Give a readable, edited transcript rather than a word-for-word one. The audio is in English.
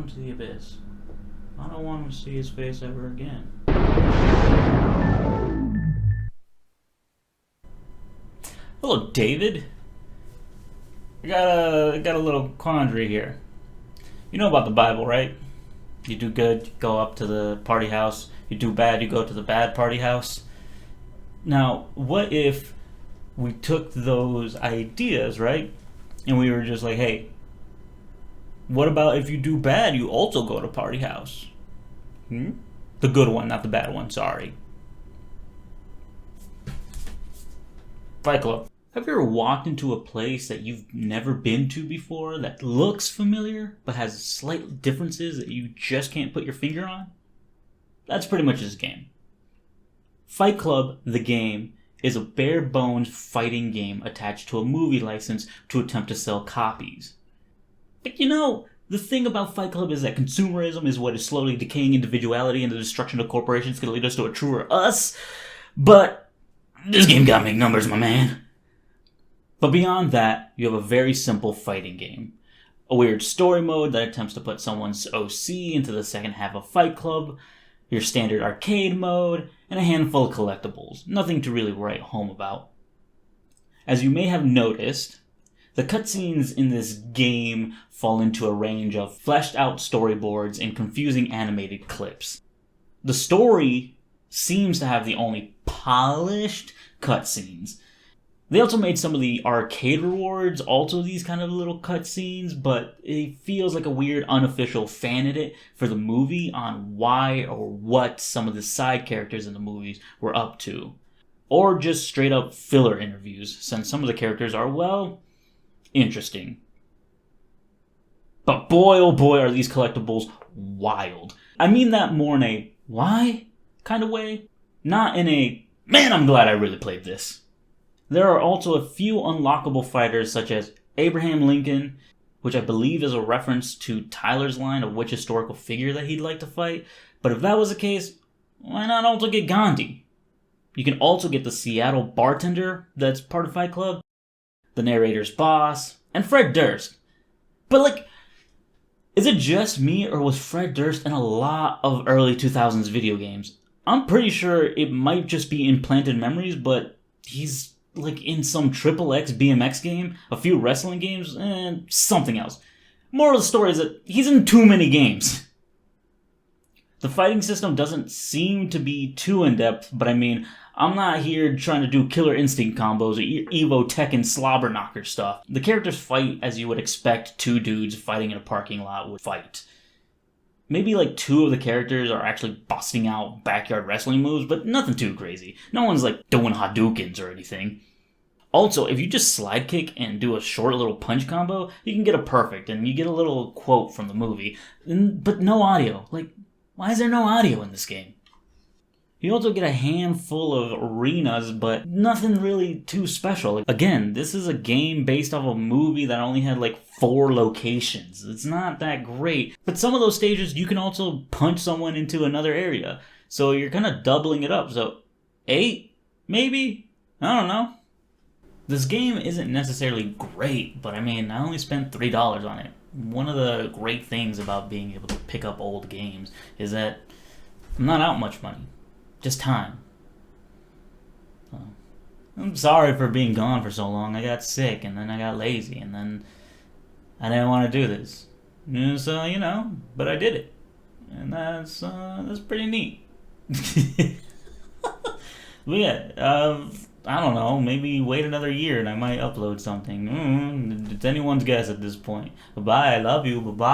into the abyss. I don't want him to see his face ever again. Hello, David. I got a little quandary here. You know about the Bible, right? You do good, you go up to the party house. You do bad, you go to the bad party house. Now, what if we took those ideas, right? And we were just like, hey, what about if you do bad, you also go to party house? The good one, not the bad one, sorry. Fight Club. Have you ever walked into a place that you've never been to before that looks familiar but has slight differences that you just can't put your finger on? That's pretty much this game. Fight Club, the game, is a bare bones fighting game attached to a movie license to attempt to sell copies. But you know, the thing about Fight Club is that consumerism is what is slowly decaying individuality, and the destruction of corporations can lead us to a truer us. But this game gotta make numbers, my man. But beyond that, you have a very simple fighting game. A weird story mode that attempts to put someone's OC into the second half of Fight Club, your standard arcade mode, and a handful of collectibles. Nothing to really write home about. As you may have noticed, the cutscenes in this game fall into a range of fleshed out storyboards and confusing animated clips. The story seems to have the only polished cutscenes. They also made some of the arcade rewards also these kind of little cutscenes, but it feels like a weird unofficial fan edit for the movie on why or what some of the side characters in the movies were up to. Or just straight up filler interviews, since some of the characters are, well, interesting. But boy oh boy are these collectibles wild. I mean that more in a why kind of way, not in a man I'm glad I really played this. There are also a few unlockable fighters such as Abraham Lincoln, which I believe is a reference to Tyler's line of which historical figure that he'd like to fight. But if that was the case, why not also get Gandhi? You can also get the Seattle bartender that's part of Fight Club, the narrator's boss, and Fred Durst. But is it just me or was Fred Durst in a lot of early 2000s video games? I'm pretty sure it might just be implanted memories, but he's in some Triple X BMX game, a few wrestling games, and something else. Moral of the story is that he's in too many games. The fighting system doesn't seem to be too in-depth, but I mean, I'm not here trying to do Killer Instinct combos or Evo Tekken slobber knocker stuff. The characters fight as you would expect two dudes fighting in a parking lot would fight. Maybe two of the characters are actually busting out backyard wrestling moves, but nothing too crazy. No one's doing Hadoukens or anything. Also, if you just slide kick and do a short little punch combo, you can get a perfect, and you get a little quote from the movie. But no audio. Why is there no audio in this game? You also get a handful of arenas, but nothing really too special. Again, this is a game based off a movie that only had 4 locations. It's not that great. But some of those stages, you can also punch someone into another area. So you're kind of doubling it up. So 8? Maybe? I don't know. This game isn't necessarily great, but I mean, I only spent $3 on it. One of the great things about being able to pick up old games is that I'm not out much money. Just time. I'm sorry for being gone for so long. I got sick, and then I got lazy, and then I didn't want to do this. So, but I did it. And that's pretty neat. But yeah, I don't know, maybe wait another year and I might upload something. It's anyone's guess at this point. Bye-bye, I love you, bye-bye.